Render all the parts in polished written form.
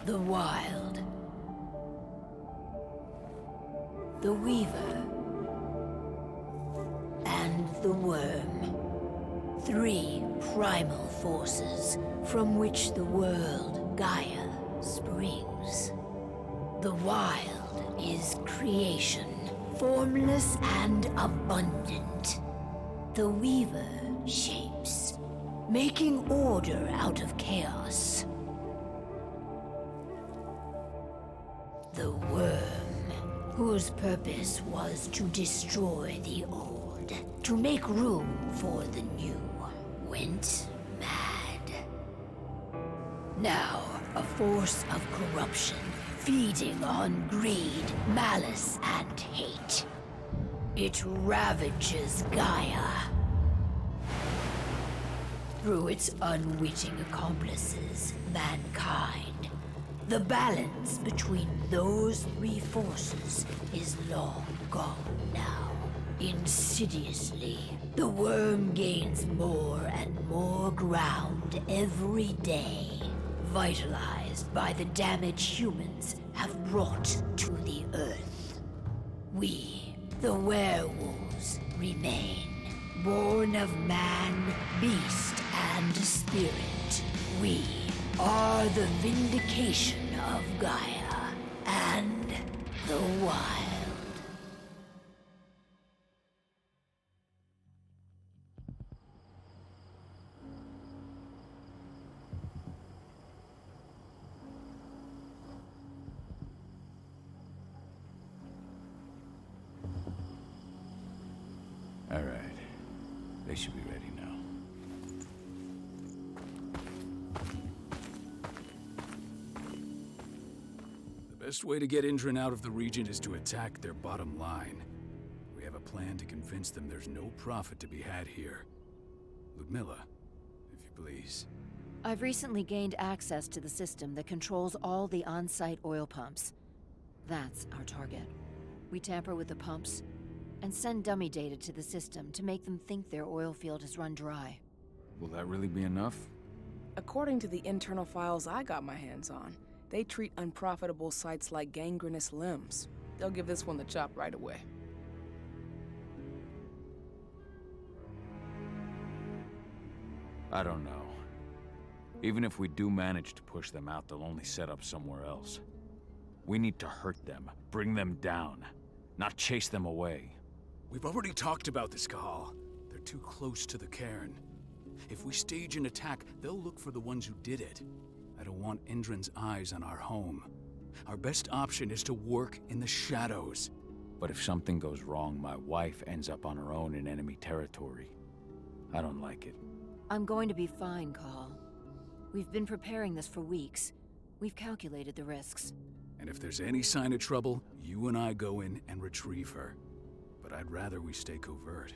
The Wild. The Weaver. And the Worm. 3 primal forces from which the world, Gaia, springs. The Wild is creation, formless and abundant. The Weaver shapes, making order out of chaos. The Worm, whose purpose was to destroy the old, to make room for the new, went mad. Now, a force of corruption, feeding on greed, malice, and hate. It ravages Gaia. Through its unwitting accomplices, mankind, the balance between those 3 forces is long gone now. Insidiously, the Worm gains more and more ground every day, vitalized by the damage humans have brought to the Earth. We, the werewolves, remain, born of man, beast, and spirit. We are the vindication of Gaia and the Wild. All right. They should be ready now. The best way to get Indran out of the region is to attack their bottom line. We have a plan to convince them there's no profit to be had here. Ludmilla, if you please. I've recently gained access to the system that controls all the on-site oil pumps. That's our target. We tamper with the pumps and send dummy data to the system to make them think their oil field has run dry. Will that really be enough? According to the internal files I got my hands on, they treat unprofitable sites like gangrenous limbs. They'll give this one the chop right away. I don't know. Even if we do manage to push them out, they'll only set up somewhere else. We need to hurt them, bring them down, not chase them away. We've already talked about this, Kahal. They're too close to the cairn. If we stage an attack, they'll look for the ones who did it. I don't want Indran's eyes on our home. Our best option is to work in the shadows. But if something goes wrong, my wife ends up on her own in enemy territory. I don't like it. I'm going to be fine, Call. We've been preparing this for weeks. We've calculated the risks. And if there's any sign of trouble, you and I go in and retrieve her. But I'd rather we stay covert.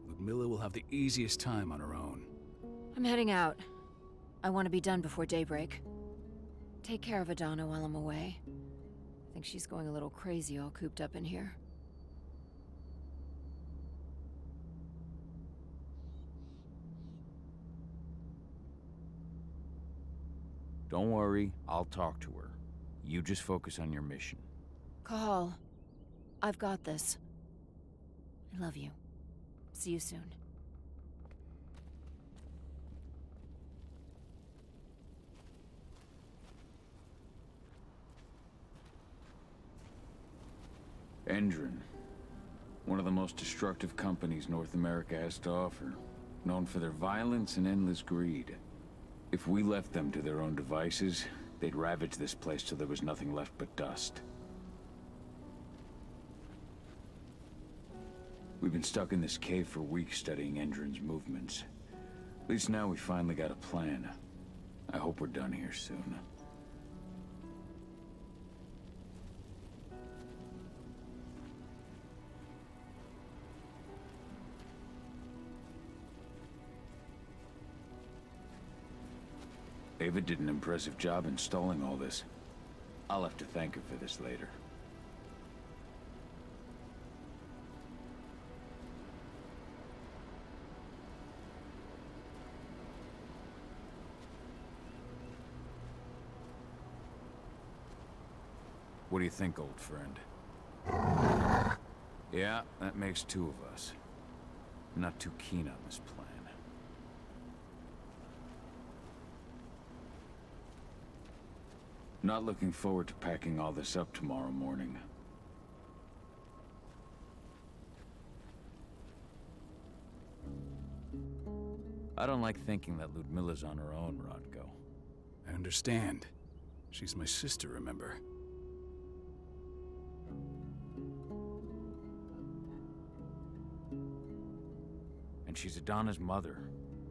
Ludmilla will have the easiest time on her own. I'm heading out. I want to be done before daybreak. Take care of Adana while I'm away. I think she's going a little crazy all cooped up in here. Don't worry, I'll talk to her. You just focus on your mission. Call. I've got this. I love you. See you soon. Endron. One of the most destructive companies North America has to offer. Known for their violence and endless greed. If we left them to their own devices, they'd ravage this place till there was nothing left but dust. We've been stuck in this cave for weeks studying Endron's movements. At least now we finally got a plan. I hope we're done here soon. Ava did an impressive job installing all this. I'll have to thank her for this later. What do you think, old friend? Yeah, that makes two of us. I'm not too keen on this plan. Not looking forward to packing all this up tomorrow morning. I don't like thinking that Ludmilla's on her own, Rodko. I understand. She's my sister, remember? And she's Adana's mother.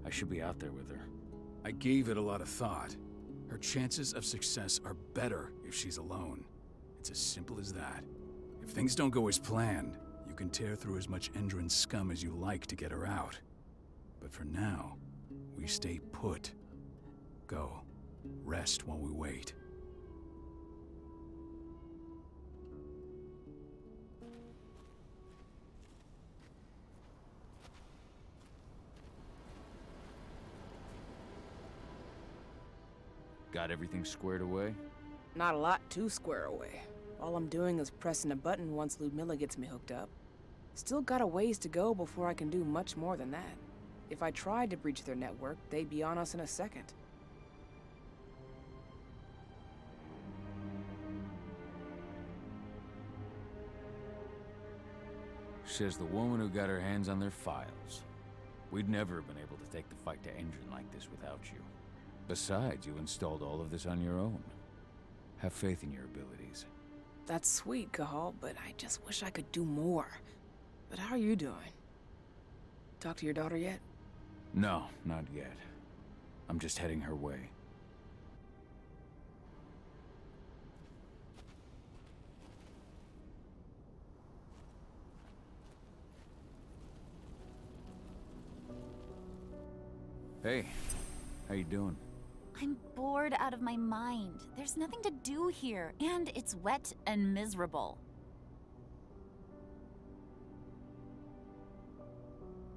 I should be out there with her. I gave it a lot of thought. Her chances of success are better if she's alone. It's as simple as that. If things don't go as planned, you can tear through as much Endron scum as you like to get her out. But for now, we stay put. Go. Rest while we wait. Got everything squared away? Not a lot to square away. All I'm doing is pressing a button once Ludmilla gets me hooked up. Still got a ways to go before I can do much more than that. If I tried to breach their network, they'd be on us in a second. Says the woman who got her hands on their files. We'd never have been able to take the fight to Endron like this without you. Besides, you installed all of this on your own. Have faith in your abilities. That's sweet, Cahal, but I just wish I could do more. But how are you doing? Talk to your daughter yet? No, not yet. I'm just heading her way. Hey, how you doing? I'm bored out of my mind. There's nothing to do here, and it's wet and miserable.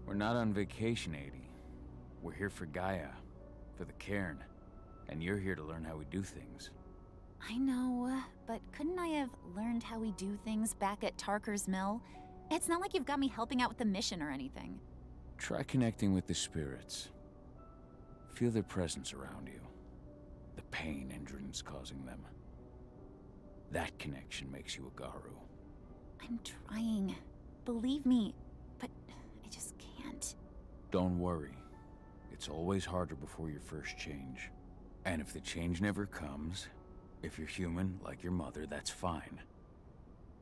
We're not on vacation, Adie. We're here for Gaia, for the cairn, and you're here to learn how we do things. I know, but couldn't I have learned how we do things back at Tarker's Mill? It's not like you've got me helping out with the mission or anything. Try connecting with the spirits. Feel their presence around you. The pain Endron's causing them. That connection makes you a Garu. I'm trying. Believe me, but I just can't. Don't worry. It's always harder before your first change. And if the change never comes, if you're human, like your mother, that's fine.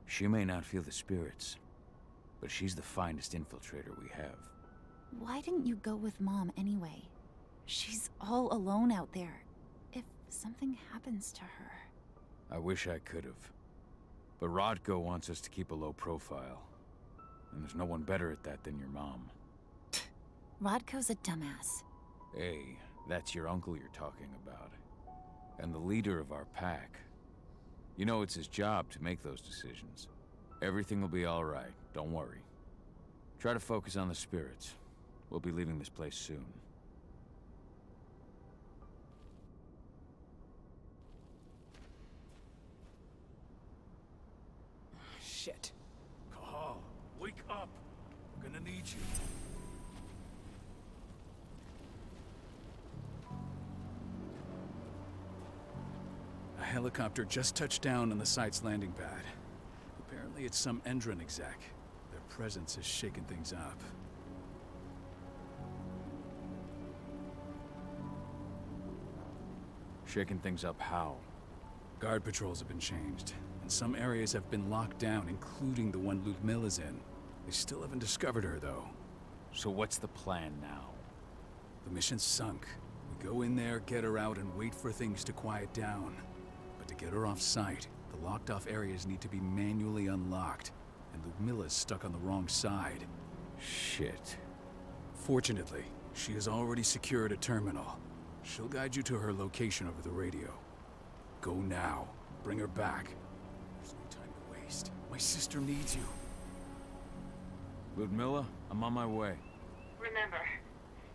She may not feel the spirits, but she's the finest infiltrator we have. Why didn't you go with Mom anyway? She's all alone out there. If something happens to her... I wish I could have. But Rodko wants us to keep a low profile. And there's no one better at that than your mom. Rodko's a dumbass. Hey, that's your uncle you're talking about. And the leader of our pack. You know it's his job to make those decisions. Everything will be all right, don't worry. Try to focus on the spirits. We'll be leaving this place soon. Shit. Cahal, wake up! We're gonna need you. A helicopter just touched down on the site's landing pad. Apparently it's some Endron exec. Their presence has shaken things up. Shaking things up how? Guard patrols have been changed, and some areas have been locked down, including the one Ludmilla's in. They still haven't discovered her, though. So what's the plan now? The mission's sunk. We go in there, get her out, and wait for things to quiet down. But to get her off-site, the locked-off areas need to be manually unlocked, and Ludmilla's stuck on the wrong side. Shit. Fortunately, she has already secured a terminal. She'll guide you to her location over the radio. Go now. Bring her back. There's no time to waste. My sister needs you. Ludmilla, I'm on my way. Remember,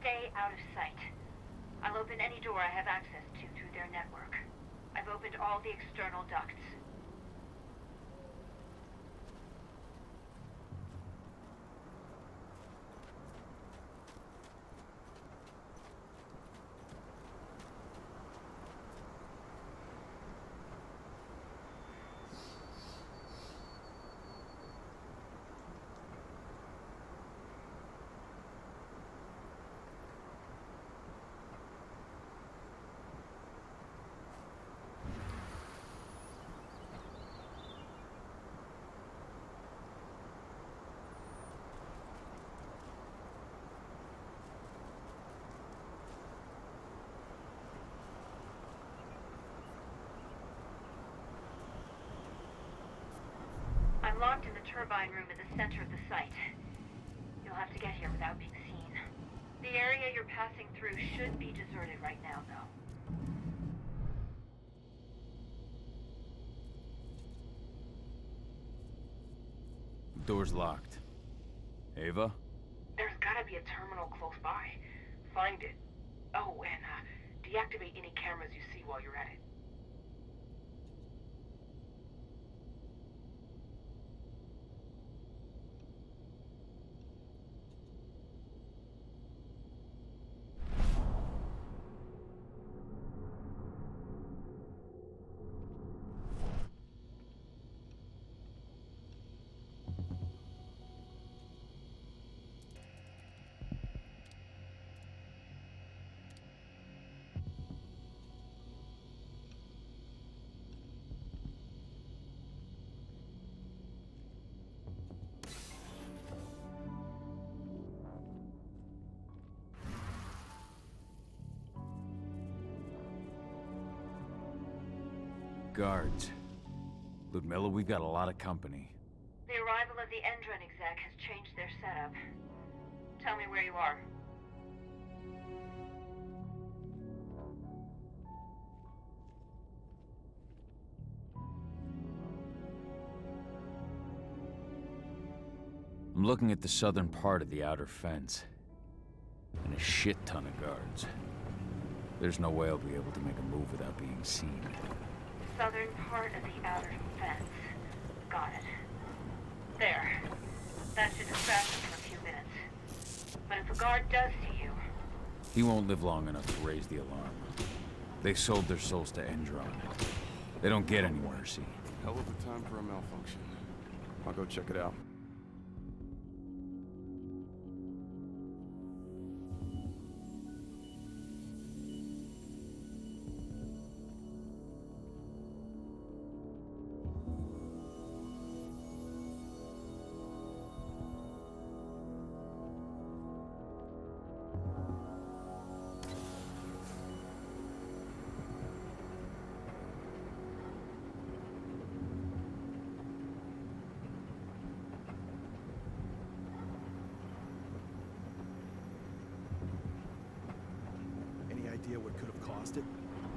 stay out of sight. I'll open any door I have access to through their network. I've opened all the external ducts. I'm locked in the turbine room in the center of the site. You'll have to get here without being seen. The area you're passing through should be deserted right now, though. Door's locked. Ava? There's gotta be a terminal close by. Find it. Oh, and deactivate any cameras you see while you're at it. Guards. Ludmilla, we've got a lot of company. The arrival of the Endron exec has changed their setup. Tell me where you are. I'm looking at the southern part of the outer fence. And a shit ton of guards. There's no way I'll be able to make a move without being seen. Southern part of the outer fence. Got it. There. That should distract him for a few minutes. But if a guard does see you... He won't live long enough to raise the alarm. They sold their souls to Endron. They don't get any mercy. Hell of a time for a malfunction. I'll go check it out. Idea what could have caused it?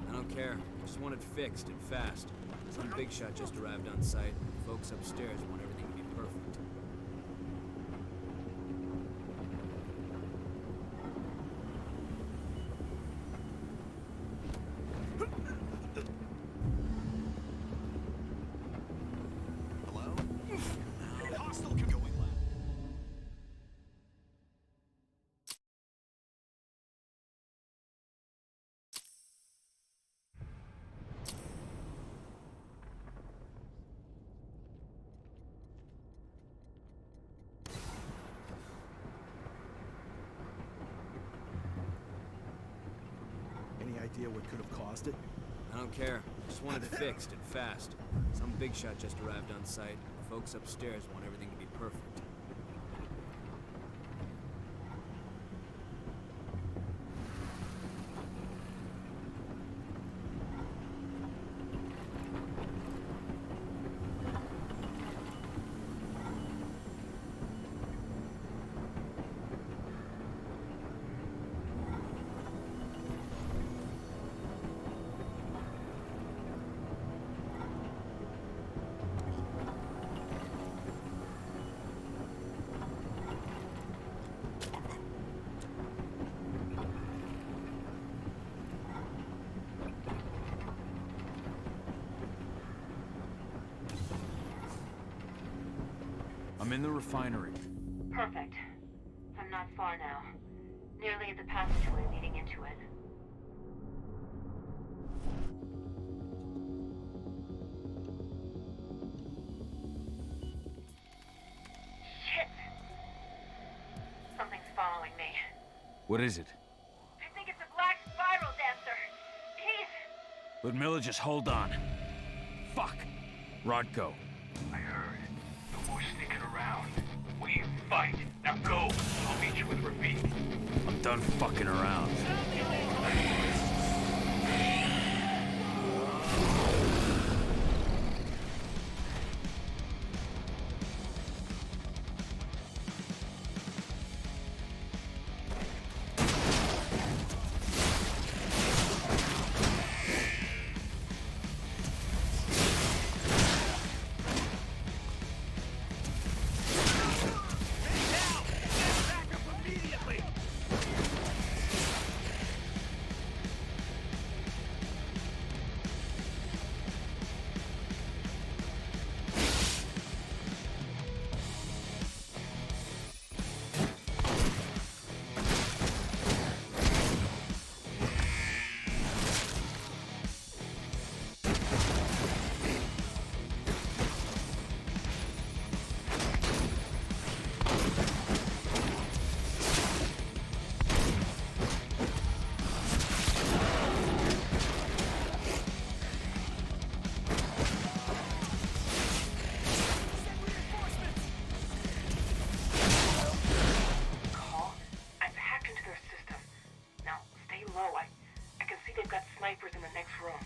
I don't care. Just want it fixed and fast. Some big shot just arrived on site. Folks upstairs want everything to be perfect. Hello? Hostile going left. Idea what could have caused it? I don't care. Just want it fixed and fast. Some big shot just arrived on site. Folks upstairs want everything to be perfect. I'm in the refinery. Perfect. I'm not far now. Nearly at the passageway leading into it. Shit! Something's following me. What is it? I think it's a black spiral dancer. He's... Ludmilla, just hold on. Fuck. Rodko. I heard. No more sneaking around. We fight. Now go. I'll meet you with Rafik. I'm done fucking around. snipers in the next room.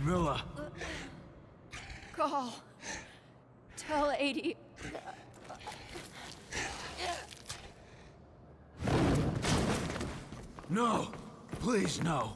Ludmilla! Call. Tell 80. No! Please, no!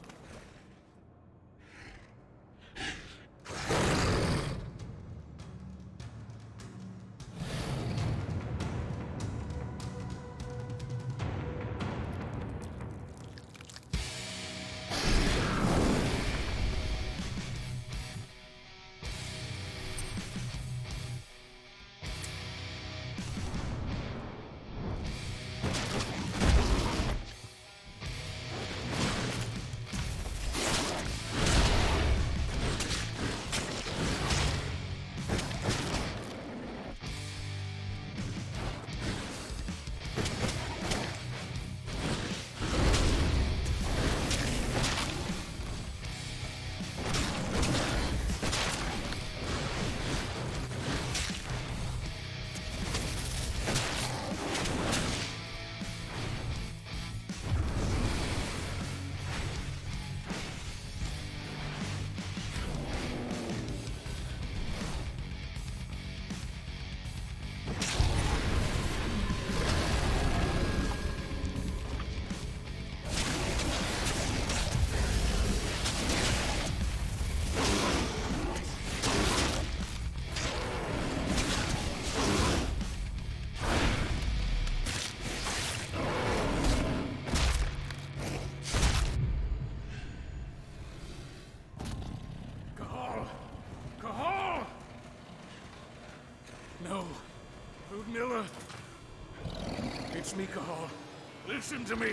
Listen to me!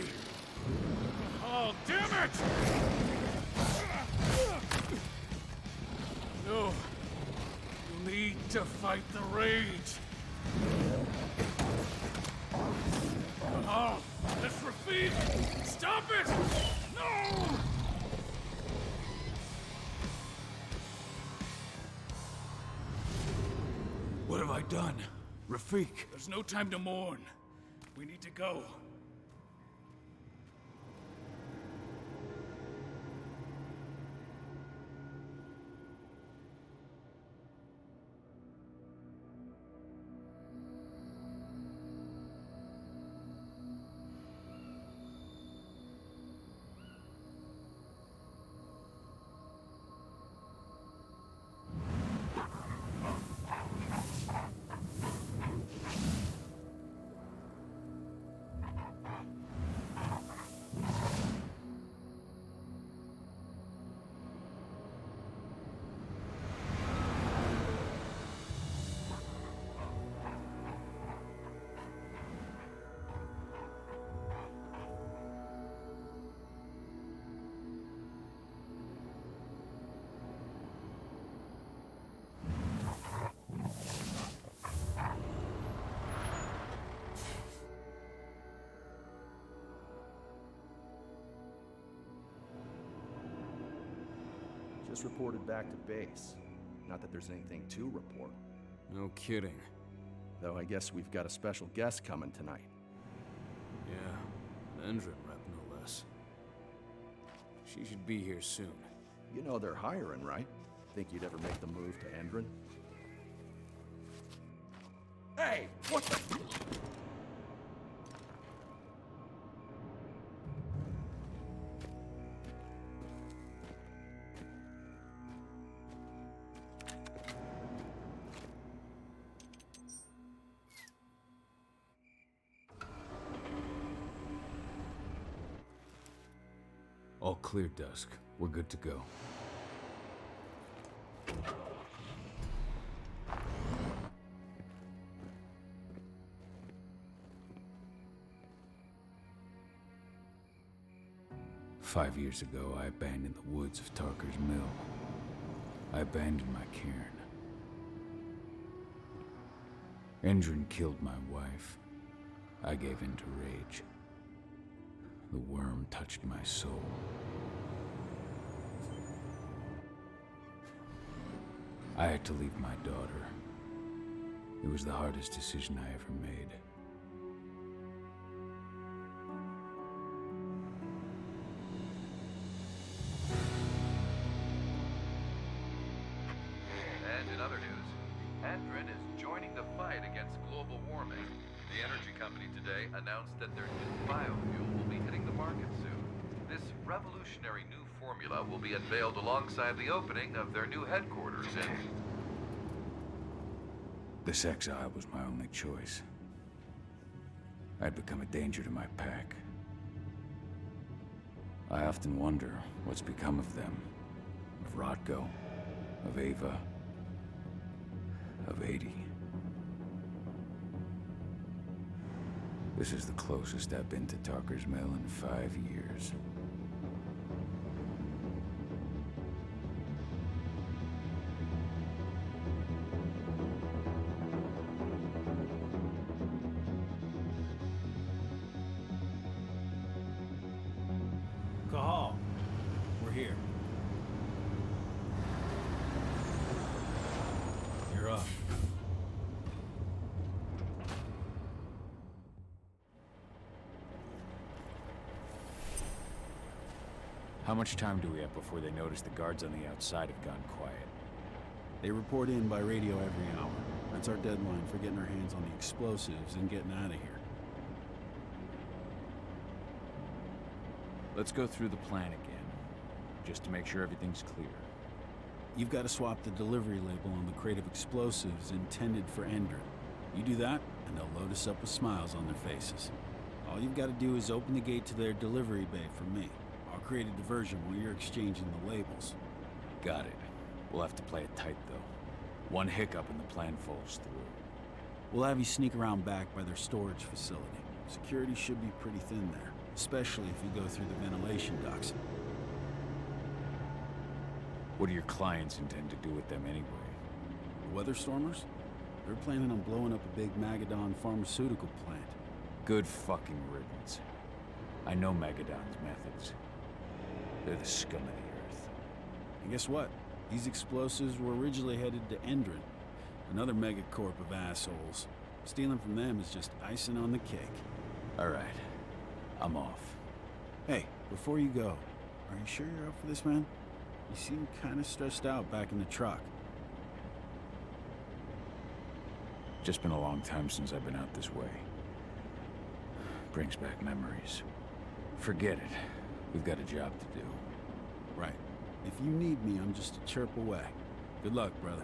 Oh, damn it! No. You need to fight the rage. Oh, that's Rafik! Stop it! No! What have I done? Rafik. There's no time to mourn. We need to go. Just reported back to base. Not that there's anything to report. No kidding. Though I guess we've got a special guest coming tonight. Yeah, an Endrin rep no less. She should be here soon. You know they're hiring, right? Think you'd ever make the move to Endrin? Hey! What the... All clear, Dusk. We're good to go. "5 years ago, I abandoned the woods of Tarker's Mill. I abandoned my cairn. Endrin killed my wife. I gave in to rage. The worm touched my soul. I had to leave my daughter. It was the hardest decision I ever made. And in other news, Endrin is joining the fight against global warming. The energy company today announced that their new biofuel will be hitting the market soon. This revolutionary new formula will be unveiled alongside the opening of their new headquarters in... This exile was my only choice. I'd become a danger to my pack. I often wonder what's become of them. Of Rodko, of Ava, of 80. This is the closest I've been to Tarker's Mill in 5 years. Cahal, we're here. You're up. How much time do we have before they notice the guards on the outside have gone quiet? They report in by radio every hour. That's our deadline for getting our hands on the explosives and getting out of here. Let's go through the plan again, just to make sure everything's clear. You've got to swap the delivery label on the crate of explosives intended for Endrin. You do that, and they'll load us up with smiles on their faces. All you've got to do is open the gate to their delivery bay for me. I'll create a diversion while you're exchanging the labels. Got it. We'll have to play it tight, though. One hiccup and the plan falls through. We'll have you sneak around back by their storage facility. Security should be pretty thin there, especially if you go through the ventilation ducts. What do your clients intend to do with them anyway? The Weatherstormers? They're planning on blowing up a big Magadon pharmaceutical plant. Good fucking riddance. I know Magadon's methods. They're the scum of the earth. And guess what? These explosives were originally headed to Endron, another megacorp of assholes. Stealing from them is just icing on the cake. All right. I'm off. Hey, before you go, are you sure you're up for this, man? You seem kind of stressed out back in the truck. Just been a long time since I've been out this way. Brings back memories. Forget it. We've got a job to do. Right. If you need me, I'm just a chirp away. Good luck, brother.